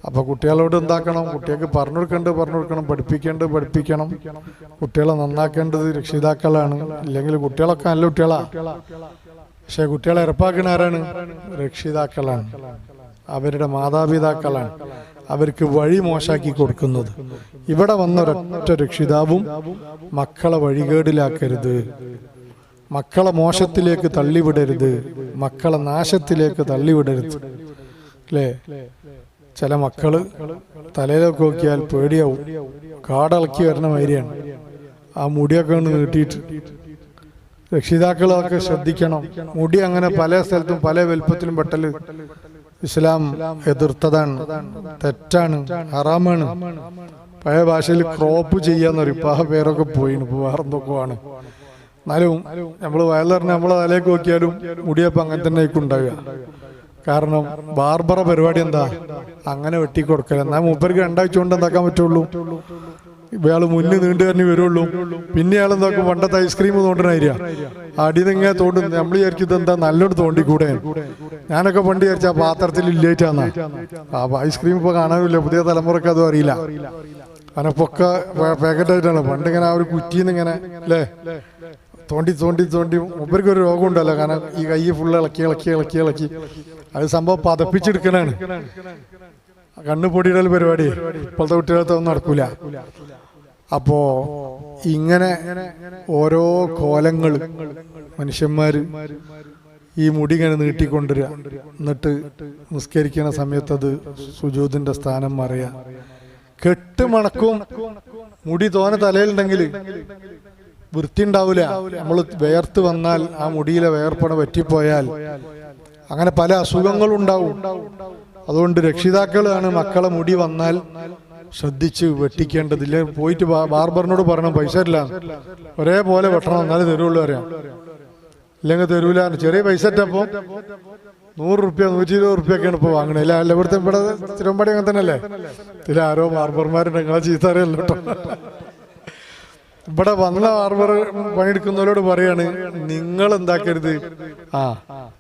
അപ്പോൾ കുട്ടികളോട് എന്താക്കണം? കുട്ടികൾക്ക് പറഞ്ഞു കൊടുക്കണം, പഠിപ്പിക്കണം. കുട്ടികളെ നന്നാക്കേണ്ടത് രക്ഷിതാക്കളാണ്. ഇല്ലെങ്കിൽ കുട്ടികളൊക്കെ നല്ല കുട്ടികളാണ്, പക്ഷെ കുട്ടികളെ ഇറപ്പാക്കുന്ന ആരാണ്? രക്ഷിതാക്കളാണ്, അവരുടെ മാതാപിതാക്കളാണ്. അവർക്ക് വഴി മോശാക്കി കൊടുക്കുന്നത്. ഇവിടെ വന്ന ഒരൊറ്റ രക്ഷിതാവും മക്കളെ വഴികേടിലാക്കരുത്, മക്കളെ മോശത്തിലേക്ക് തള്ളിവിടരുത്, മക്കളെ നാശത്തിലേക്ക് തള്ളിവിടരുത്. അല്ലേ? ചില മക്കള് തലയിലൊക്കെ നോക്കിയാൽ പേടിയാവും, കാടിളക്കി വരുന്ന മാതിരിയാണ്. ആ മുടിയൊക്കെ ഒന്ന് നീട്ടിയിട്ട് രക്ഷിതാക്കളൊക്കെ ശ്രദ്ധിക്കണം. മുടി അങ്ങനെ പല സ്ഥലത്തും പല വലുപ്പത്തിലും വെട്ടല് ഇസ്ലാം എതിർത്തതാണ്, തെറ്റാണ്, ഹറാമാണ്. പഴയ ഭാഷയിൽ ക്രോപ്പ് ചെയ്യാന്നറിയും. ഇപ്പൊ ആ പേരൊക്കെ പോയിന്, ഇപ്പൊ വേറെന്തൊക്കെ ആണ്. എന്നാലും നമ്മള് വയലറിന് നമ്മളെ തലയൊക്കെ നോക്കിയാലും മുടിയപ്പം അങ്ങനെ തന്നെ ആയിരിക്കും ഉണ്ടാവുക. കാരണം ബാർബറ പരിപാടി എന്താ? അങ്ങനെ വെട്ടിക്കൊടുക്കല. എന്നാൽ മൂപ്പർക്ക് 2 ആഴ്ച കൊണ്ട് എന്താക്കാൻ പറ്റുള്ളൂ? ഇയാള് മുന്നിൽ നീണ്ടു തന്നെ വരുള്ളൂ. പിന്നെ ഇയാൾ എന്താക്കും? പണ്ടത്തെ ഐസ്ക്രീം തോണ്ടണായിരിക്കാം, അടിനിങ്ങനെ തോണ്ടുന്നു. നമ്മൾ വിചാരിക്കുന്നത് എന്താ, നല്ലോണം തോണ്ടിക്കൂടെ? ഞാനൊക്കെ പണ്ട് വിചാരിച്ച ആ പാത്രത്തിൽ ഇല്ലേറ്റാന്നാ. ഐസ്ക്രീം ഇപ്പൊ കാണാനില്ല, പുതിയ തലമുറക്ക് അതും അറിയില്ല. അങ്ങനെ പൊക്ക പാക്കറ്റായിട്ടാണ്. പണ്ടിങ്ങനെ ആ ഒരു കുറ്റിന്ന് ഇങ്ങനെ അല്ലേ തോണ്ടി മൂപ്പർക്ക് ഒരു രോഗം ഉണ്ടല്ലോ. കാരണം ഈ കൈ ഫുള്ള് ഇളക്കി അത് സംഭവം പതപ്പിച്ചെടുക്കണാണ്. കണ്ണ് പൊടിയിടൽ പരിപാടി ഇപ്പോഴത്തെ കുട്ടികളൊന്നും നടക്കൂല. അപ്പോ ഇങ്ങനെ ഓരോ കോലങ്ങൾ മനുഷ്യന്മാര് ഈ മുടി ഇങ്ങനെ നീട്ടിക്കൊണ്ടുവരിക, എന്നിട്ട് നിസ്കരിക്കുന്ന സമയത്ത് അത് സുജൂദിന്റെ സ്ഥാനം മറിയ, കെട്ട് മണക്കും. മുടി തോനെ തലയിലുണ്ടെങ്കിൽ വൃത്തി ഉണ്ടാവില്ല. നമ്മൾ വേർത്ത് വന്നാൽ ആ മുടിയിലെ വേർപ്പണ പറ്റിപ്പോയാൽ അങ്ങനെ പല അസുഖങ്ങളും ഉണ്ടാവും. അതുകൊണ്ട് രക്ഷിതാക്കളാണ് മക്കളെ മുടി വന്നാൽ ശ്രദ്ധിച്ച് വെട്ടിക്കേണ്ടതില്ല. പോയിട്ട് ബാർബറിനോട് പറയണം, പൈസ ഇല്ല, ഒരേപോലെ വെട്ടണം, എന്നാലും തരുള്ളൂ അറിയാം, ഇല്ലെങ്കിൽ തരൂല. ചെറിയ പൈസ ഇട്ടപ്പോൾ 100 റുപ്യ 120 റുപ്യൊക്കെയാണ് ഇപ്പോൾ വാങ്ങണേ. അല്ല ഇവിടുത്തെ ഇവിടെ തിരുവമ്പാടി അങ്ങനെ തന്നെ അല്ലേ? ഇതിൽ ആരോ ബാർബർമാരുണ്ട്, നിങ്ങളെ ചീത്ത അറിയല്ലോ കേട്ടോ. ഇവിടെ വന്ന ബാർബർ പണിയെടുക്കുന്നവരോട് പറയാണ്, നിങ്ങൾ എന്താക്കരുത്,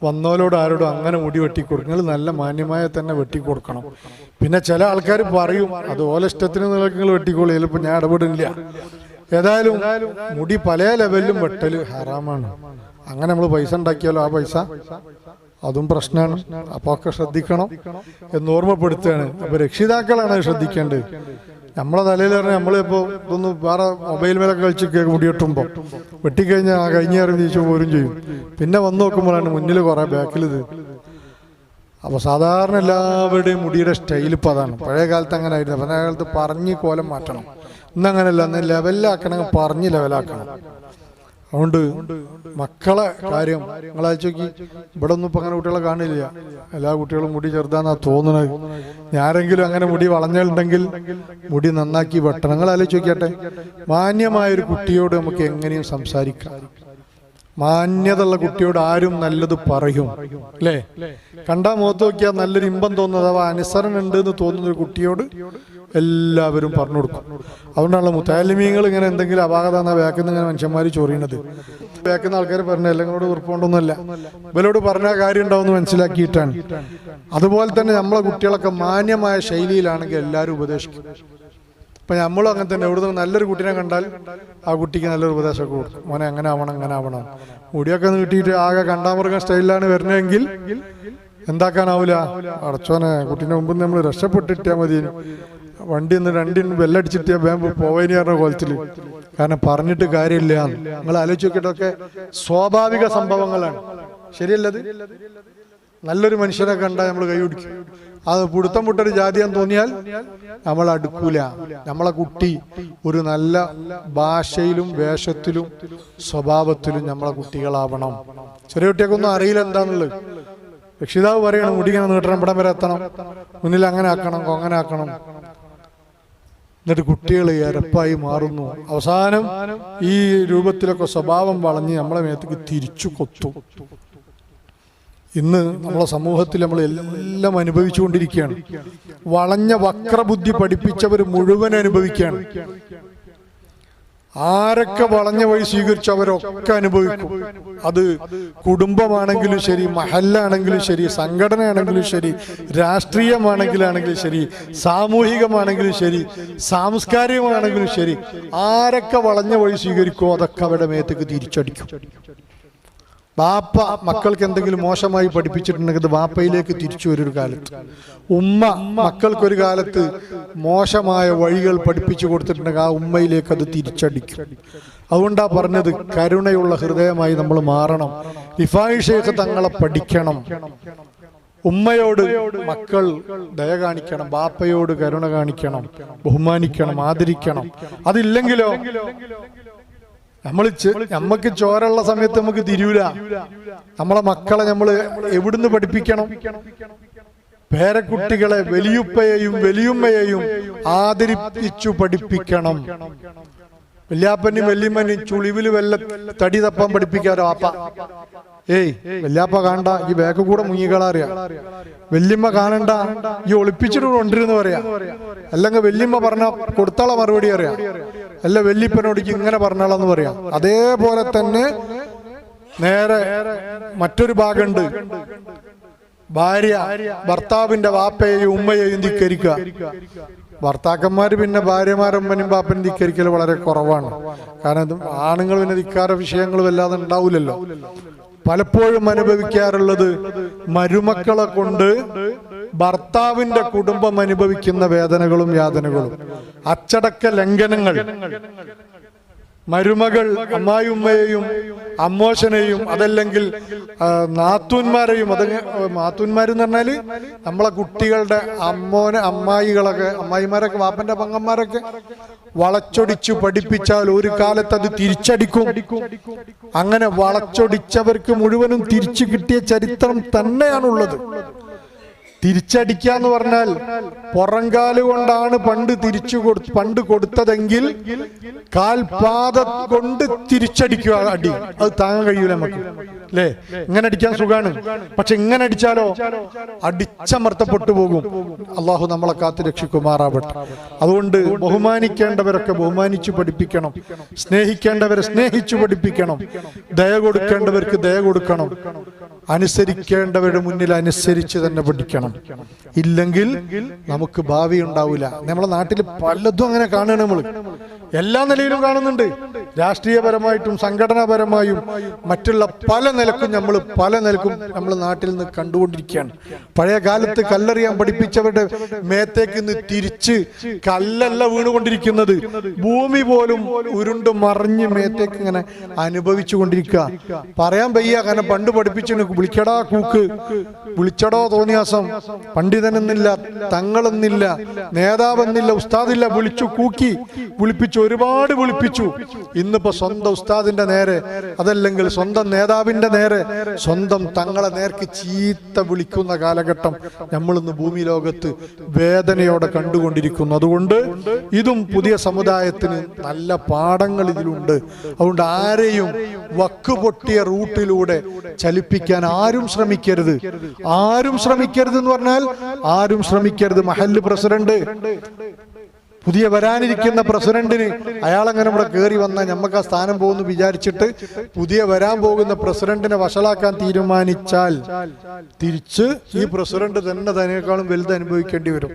വന്നവരോട് ആരോടും അങ്ങനെ മുടി വെട്ടിക്കൊടുക്കും, നിങ്ങൾ നല്ല മാന്യമായ തന്നെ വെട്ടിക്കൊടുക്കണം. പിന്നെ ചില ആൾക്കാർ പറയും, അത് ഓല ഇഷ്ടത്തിന് നിങ്ങൾ വെട്ടിക്കോളൂ, ചിലപ്പോൾ ഞാൻ ഇടപെടില്ല. ഏതായാലും മുടി പല ലെവലിലും വെട്ടല് ഹറാമാണ്. അങ്ങനെ നമ്മൾ പൈസ ഉണ്ടാക്കിയാലോ ആ പൈസ അതും പ്രശ്നമാണ്. അപ്പൊ ഒക്കെ ശ്രദ്ധിക്കണം എന്ന് ഓർമ്മപ്പെടുത്തുകയാണ്. അപ്പൊ രക്ഷിതാക്കളാണ് ശ്രദ്ധിക്കേണ്ടത്. നമ്മളെ തലയിൽ പറഞ്ഞാൽ നമ്മളിപ്പോൾ ഇതൊന്ന് വേറെ മൊബൈൽ മേലൊക്കെ കളിച്ച് മുടി വെട്ടുമ്പോൾ വെട്ടിക്കഴിഞ്ഞാൽ കഴിഞ്ഞ തിരിച്ചു പോരും ചെയ്യും. പിന്നെ വന്നു നോക്കുമ്പോഴാണ് മുന്നിൽ കുറെ ബാക്കിൽ ഇത്. അപ്പൊ സാധാരണ എല്ലാവരുടെയും മുടിയുടെ സ്റ്റൈൽ ഇപ്പം അതാണ്. പഴയ കാലത്ത് അങ്ങനെ ആയിരുന്നു. പഴയ കാലത്ത് പറഞ്ഞ് കോലം മാറ്റണം. ഇന്നങ്ങനെയല്ല, അന്ന് ലെവലാക്കണമെങ്കിൽ പറഞ്ഞ് ലെവലാക്കണം. അതുകൊണ്ട് മക്കളെ കാര്യം നിങ്ങൾ അയച്ചു നോക്കി. ഇവിടെ ഒന്നും ഇപ്പം അങ്ങനെ കുട്ടികളെ കാണില്ല. എല്ലാ കുട്ടികളും മുടി ചെറുതാന്നാ തോന്നുന്നത്. ഞാരെങ്കിലും അങ്ങനെ മുടി വളഞ്ഞുണ്ടെങ്കിൽ മുടി നന്നാക്കി വെട്ടണം. നിങ്ങൾ ആലോചിച്ച് നോക്കിയാട്ടെ, മാന്യമായൊരു കുട്ടിയോട് നമുക്ക് എങ്ങനെയും സംസാരിക്കാം. മാന്യതയുള്ള കുട്ടിയോട് ആരും നല്ലത് പറയും, അല്ലേ? കണ്ടാ മുഖത്ത് നോക്കിയാൽ നല്ലൊരു ഇമ്പം തോന്നുന്നത്, അഥവാ അനുസരണം ഉണ്ട് എന്ന് തോന്നുന്ന ഒരു കുട്ടിയോട് എല്ലാവരും പറഞ്ഞു കൊടുക്കും. അതുകൊണ്ടാണല്ലോ മുത്താലിമീങ്ങൾ ഇങ്ങനെ എന്തെങ്കിലും അപാകത എന്നാൽ വേക്കുന്ന ഇങ്ങനെ മനുഷ്യന്മാർ ചൊറിയണത്. വേക്കുന്ന ആൾക്കാർ പറഞ്ഞ എല്ലാങ്ങളോട് ഉറപ്പുകൊണ്ടൊന്നുമല്ല, ഇവരോട് പറഞ്ഞ കാര്യം ഉണ്ടാവുമെന്ന് മനസ്സിലാക്കിയിട്ടാണ്. അതുപോലെ തന്നെ നമ്മളെ കുട്ടികളൊക്കെ മാന്യമായ ശൈലിയിലാണെങ്കിൽ എല്ലാവരും ഉപദേശിക്കും. ഇപ്പം നമ്മളും അങ്ങനെ തന്നെ. എവിടെ നല്ലൊരു കുട്ടീനെ കണ്ടാൽ ആ കുട്ടിക്ക് നല്ലൊരു ഉപദേശമൊക്കെ കൊടുക്കും. മോനെ അങ്ങനെ ആവണം, അങ്ങനെ ആവണം. മുടിയൊക്കെ നീട്ടിയിട്ട് ആകെ കണ്ടാമൃഗം സ്റ്റൈലിലാണ് വരുന്നതെങ്കിൽ എന്താക്കാനാവൂല. അടച്ചോനെ, കുട്ടീനെ മുമ്പ് നമ്മൾ രക്ഷപ്പെട്ടിട്ടാൽ മതി. വണ്ടി ഒന്ന് രണ്ടിന് ബെല്ലടിച്ചിട്ടാ വേമ്പ് പോവേനി പറഞ്ഞ കോലത്തില്. കാരണം പറഞ്ഞിട്ട് കാര്യമില്ല. നിങ്ങൾ ആലോചിച്ച് നോക്കിയിട്ടൊക്കെ സ്വാഭാവിക സംഭവങ്ങളാണ്. ശരിയല്ലത്? നല്ലൊരു മനുഷ്യനെ കണ്ടാൽ നമ്മൾ കൈ പിടിക്കും. അത് പുടുത്തം പുട്ടൊരു ജാതിയാന്ന് തോന്നിയാൽ നമ്മൾ അടുക്കൂല. നമ്മളെ കുട്ടി ഒരു നല്ല ഭാഷയിലും വേഷത്തിലും സ്വഭാവത്തിലും നമ്മളെ കുട്ടികളാവണം. ചെറിയ കുട്ടിയൊക്കൊന്നും അറിയില്ല എന്താന്നുള്ളത്. രക്ഷിതാവ് പറയണം, മുടി ഇങ്ങനെ നീട്ടണം, ഇവിടം വരെ എത്തണം, മുന്നിൽ അങ്ങനെ ആക്കണം, അങ്ങനെ ആക്കണം. എന്നിട്ട് കുട്ടികൾ എരപ്പായി മാറുന്നു. അവസാനം ഈ രൂപത്തിലൊക്കെ സ്വഭാവം വളഞ്ഞ് നമ്മളെ മേത്തേക്ക് തിരിച്ചു കൊത്തും. ഇന്ന് നമ്മളെ സമൂഹത്തിൽ നമ്മൾ എല്ലാം അനുഭവിച്ചുകൊണ്ടിരിക്കുകയാണ്. വളഞ്ഞ വക്രബുദ്ധി പഠിപ്പിച്ചവർ മുഴുവൻ അനുഭവിക്കുകയാണ്. ആരൊക്കെ വളഞ്ഞ വഴി സ്വീകരിച്ചു അവരൊക്കെ അനുഭവിക്കും. അത് കുടുംബമാണെങ്കിലും ശരി, മഹല്ലാണെങ്കിലും ശരി, സംഘടനയാണെങ്കിലും ശരി, രാഷ്ട്രീയമാണെങ്കിലും ശരി, സാമൂഹികമാണെങ്കിലും ശരി, സാംസ്കാരികമാണെങ്കിലും ശരി, ആരൊക്കെ വളഞ്ഞ വഴി സ്വീകരിക്കുമോ അതൊക്കെ അവരുടെ മേത്തേക്ക് തിരിച്ചടിക്കും. ബാപ്പ മക്കൾക്ക് എന്തെങ്കിലും മോശമായി പഠിപ്പിച്ചിട്ടുണ്ടെങ്കിൽ ബാപ്പയിലേക്ക് തിരിച്ചു വരും കാലത്ത്. ഉമ്മ മക്കൾക്കൊരു കാലത്ത് മോശമായ വഴികൾ പഠിപ്പിച്ചു കൊടുത്തിട്ടുണ്ടെങ്കിൽ ആ ഉമ്മയിലേക്ക് അത് തിരിച്ചടിക്കും. അതുകൊണ്ടാ പറഞ്ഞത് കരുണയുള്ള ഹൃദയമായി നമ്മൾ മാറണം. റിഫായി ഷേഖ് തങ്ങളെ പഠിക്കണം. ഉമ്മയോട് മക്കൾ ദയ കാണിക്കണം, ബാപ്പയോട് കരുണ കാണിക്കണം, ബഹുമാനിക്കണം, ആദരിക്കണം. അതില്ലെങ്കിലോ നമ്മക്ക് ചോരുള്ള സമയത്ത് നമുക്ക് തിരിയൂല. നമ്മളെ മക്കളെ നമ്മൾ എവിടുന്ന് പഠിപ്പിക്കണം? പേരക്കുട്ടികളെ വലിയുപ്പയെയും വലിയുമ്മയെയും ആദരിപ്പിച്ചു പഠിപ്പിക്കണം. വല്യാപ്പനും വല്യമ്മനും ചുളിവില് വല്ല തടി തപ്പാൻ പഠിപ്പിക്കാരോ അപ്പ? ഏയ് വല്യാപ്പ കാണണ്ട, ഈ ബാക്ക് കൂടെ മുങ്ങിക്കളറിയാ. വല്യമ്മ കാണണ്ട, ഈ ഒളിപ്പിച്ചിട്ട് കൊണ്ടിരുന്ന് പറയാ. അല്ലെങ്കിൽ വല്യമ്മ പറഞ്ഞ കൊടുത്താളെ മറുപടി അറിയാം. അല്ല വല്യപ്പനോട് ഇങ്ങനെ പറഞ്ഞാളെന്ന് പറയാം. അതേപോലെ തന്നെ നേരെ മറ്റൊരു ഭാഗമുണ്ട്. ഭാര്യ ഭർത്താവിന്റെ വാപ്പയെയും ഉമ്മയെയും ധിക്കരിക്കുക. ഭർത്താക്കന്മാര് പിന്നെ ഭാര്യമാരമ്മനും ബാപ്പനും ധിക്കരിക്കൽ വളരെ കുറവാണ്. കാരണം ആണുങ്ങൾ പിന്നെ ധിക്കാര വിഷയങ്ങൾ വല്ലാതെ ഉണ്ടാവില്ലല്ലോ. പലപ്പോഴും അനുഭവിക്കാറുള്ളത് മരുമക്കളെ കൊണ്ട് ഭർത്താവിന്റെ കുടുംബം അനുഭവിക്കുന്ന വേദനകളും യാതനകളും, അച്ചടക്ക ലംഘനങ്ങൾ. മരുമകൾ അമ്മായിയുമ്മയെയും അമ്മോശനെയും അതല്ലെങ്കിൽ നാത്തൂന്മാരെയും, അത് നാത്തൂന്മാരെന്ന് പറഞ്ഞാല് നമ്മളെ കുട്ടികളുടെ അമ്മായികളൊക്കെ, അമ്മായിമാരൊക്കെ, വാപ്പന്റെ പങ്ങന്മാരൊക്കെ വളച്ചൊടിച്ചു പഠിപ്പിച്ചാൽ ഒരു കാലത്ത് അത് തിരിച്ചടിക്കും. അങ്ങനെ വളച്ചൊടിച്ചവർക്ക് മുഴുവനും തിരിച്ചു കിട്ടിയ ചരിത്രം തന്നെയാണുള്ളത്. തിരിച്ചടിക്കാന്ന് പറഞ്ഞാൽ പുറംകാല് കൊണ്ടാണ് പണ്ട് കൊടുത്തതെങ്കിൽ കാൽപാദ കൊണ്ട് തിരിച്ചടിക്കുക അടി. അത് താങ്ങാൻ കഴിയൂല നമുക്ക്, അല്ലേ? ഇങ്ങനെ അടിക്കാൻ സുഖാണ്, പക്ഷെ ഇങ്ങനെ അടിച്ചാലോ അടിച്ചമർത്തപ്പെട്ടു പോകും. അള്ളാഹു നമ്മളെ കാത്ത് രക്ഷിക്കുമാറാവട്ടെ. അതുകൊണ്ട് ബഹുമാനിക്കേണ്ടവരൊക്കെ ബഹുമാനിച്ചു പഠിപ്പിക്കണം, സ്നേഹിക്കേണ്ടവരെ സ്നേഹിച്ചു പഠിപ്പിക്കണം, ദയ കൊടുക്കേണ്ടവർക്ക് ദയ കൊടുക്കണം, അനുസരിക്കേണ്ടവരുടെ മുന്നിൽ അനുസരിച്ച് തന്നെ പഠിക്കണം. ഇല്ലെങ്കിൽ നമുക്ക് ഭാവി ഉണ്ടാവില്ല. നമ്മളെ നാട്ടിൽ പലതും അങ്ങനെ കാണുകയാണ്. നമ്മൾ എല്ലാ നിലയിലും കാണുന്നുണ്ട്. രാഷ്ട്രീയപരമായിട്ടും സംഘടനാപരമായും മറ്റുള്ള പല നിലക്കും നമ്മൾ നാട്ടിൽ നിന്ന് കണ്ടുകൊണ്ടിരിക്കുകയാണ്. പഴയ കാലത്ത് കല്ലെറിയാൻ പഠിപ്പിച്ചവരുടെ മേത്തേക്ക് ഇന്ന് തിരിച്ച് കല്ലല്ല വീണുകൊണ്ടിരിക്കുന്നത്, ഭൂമി പോലും ഉരുണ്ട് മറിഞ്ഞ് മേത്തേക്ക് ഇങ്ങനെ അനുഭവിച്ചു കൊണ്ടിരിക്കുക. പറയാൻ വയ്യ. കാരണം പണ്ട് പഠിപ്പിച്ചു വിളിക്കടാ കൂക്ക്, വിളിച്ചടോ തോന്നിയാസം, പണ്ഡിതനെന്നില്ല, തങ്ങളെന്നില്ല, നേതാവെന്നില്ല, ഉസ്താദില്ല, വിളിച്ചു കൂക്കി വിളിപ്പിച്ചു, ഒരുപാട് വിളിപ്പിച്ചു. ഇന്നിപ്പോ സ്വന്തം ഉസ്താദിന്റെ നേരെ, അതല്ലെങ്കിൽ സ്വന്തം നേതാവിന്റെ നേരെ, സ്വന്തം തങ്ങളെ നേർക്ക് ചീത്ത വിളിക്കുന്ന കാലഘട്ടം നമ്മളിന്ന് ഭൂമി ലോകത്ത് വേദനയോടെ കണ്ടുകൊണ്ടിരിക്കുന്നു. അതുകൊണ്ട് ഇതും പുതിയ സമുദായത്തിന് നല്ല പാഠങ്ങൾ ഇതിലുണ്ട്. അതുകൊണ്ട് ആരെയും വക്കുപൊട്ടിയ റൂട്ടിലൂടെ ചലിപ്പിക്കാൻ ആരും ശ്രമിക്കരുത്. എന്ന് പറഞ്ഞാൽ ആരും ശ്രമിക്കരുത്. മഹല്ല് പ്രസിഡന്റ്, പുതിയ വരാനിരിക്കുന്ന പ്രസിഡന്റിന് അയാളങ്ങനെ ഇവിടെ കയറി വന്നാൽ നമുക്ക് ആ സ്ഥാനം പോകുന്നു വിചാരിച്ചിട്ട് പുതിയ വരാൻ പോകുന്ന പ്രസിഡന്റിനെ വഷളാക്കാൻ തീരുമാനിച്ചാൽ തിരിച്ച് ഈ പ്രസിഡന്റ് തന്നെ അതിനേക്കാളും വലുത് അനുഭവിക്കേണ്ടി വരും.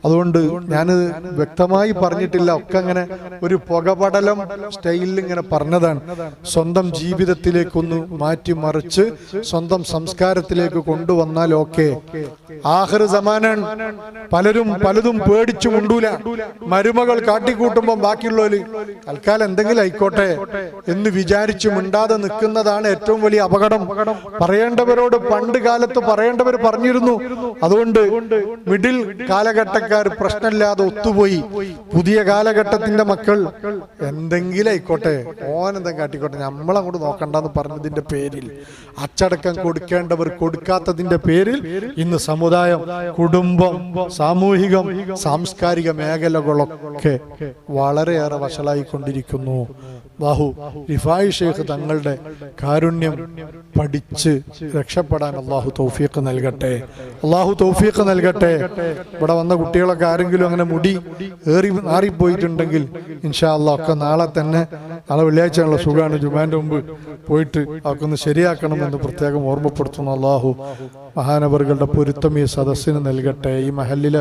അതുകൊണ്ട് ഞാൻ വ്യക്തമായി പറഞ്ഞിട്ടില്ല, ഒക്കെ അങ്ങനെ ഒരു പുകപടലം സ്റ്റൈലിൽ ഇങ്ങനെ പറഞ്ഞതാണ്. സ്വന്തം ജീവിതത്തിലേക്കൊന്ന് മാറ്റിമറിച്ച് സ്വന്തം സംസ്കാരത്തിലേക്ക് കൊണ്ടുവന്നാൽ ഓക്കെ. ആഖിർ സമാനാണ്. പലതും പേടിച്ചു മുണ്ടൂല. മരുമകൾ കാട്ടിക്കൂട്ടുമ്പോൾ ബാക്കിയുള്ളവര് തൽക്കാലം എന്തെങ്കിലും ആയിക്കോട്ടെ എന്ന് വിചാരിച്ചു മിണ്ടാതെ നിൽക്കുന്നതാണ് ഏറ്റവും വലിയ അപകടം. പറയേണ്ടവരോട് പണ്ട് കാലത്ത് പറയേണ്ടവർ പറഞ്ഞിരുന്നു. അതുകൊണ്ട് മിഡിൽ കാലഘട്ട പ്രശ്നമില്ലാതെ ഒത്തുപോയി. പുതിയ കാലഘട്ടത്തിന്റെ മക്കൾ എന്തെങ്കിലും ആയിക്കോട്ടെ, എന്തെങ്കിലും കാട്ടിക്കോട്ടെ, നമ്മളങ്ങോട്ട് നോക്കണ്ടെന്ന് പറഞ്ഞതിന്റെ പേരിൽ, അച്ചടക്കം കൊടുക്കേണ്ടവർ കൊടുക്കാത്തതിന്റെ പേരിൽ ഇന്ന് സമുദായം, കുടുംബം, സാമൂഹികം, സാംസ്കാരിക മേഖലകളൊക്കെ വളരെയേറെ വഷളായിക്കൊണ്ടിരിക്കുന്നു. അല്ലാഹു റിഫായി ഷെയ്ഖ് തങ്ങളുടെ കാരുണ്യം പഠിച്ച് രക്ഷപ്പെടാൻ അല്ലാഹു തൗഫീഖ് നൽകട്ടെ. അല്ലാഹു തൗഫീഖ് നൽകട്ടെ. ഇവിടെ വന്ന കുട്ടികളൊക്കെ ആരെങ്കിലും അങ്ങനെ മുടി മാറിപ്പോയിട്ടുണ്ടെങ്കിൽ ഇൻഷാ അല്ലാഹ് ഒക്കെ നാളെ തന്നെ, നാളെ വെള്ളിയാഴ്ചയുള്ള സുഖമാണ്, ജുമാന്റെ മുമ്പ് പോയിട്ട് അതൊക്കെ ഒന്ന് ശരിയാക്കണമെന്ന് പ്രത്യേകം ഓർമ്മപ്പെടുത്തുന്നു. അല്ലാഹു മഹാനവറുകളുടെ പൊരുത്തം ഈ സദസ്സിന് നൽകട്ടെ. ഈ മഹല്ലിലെ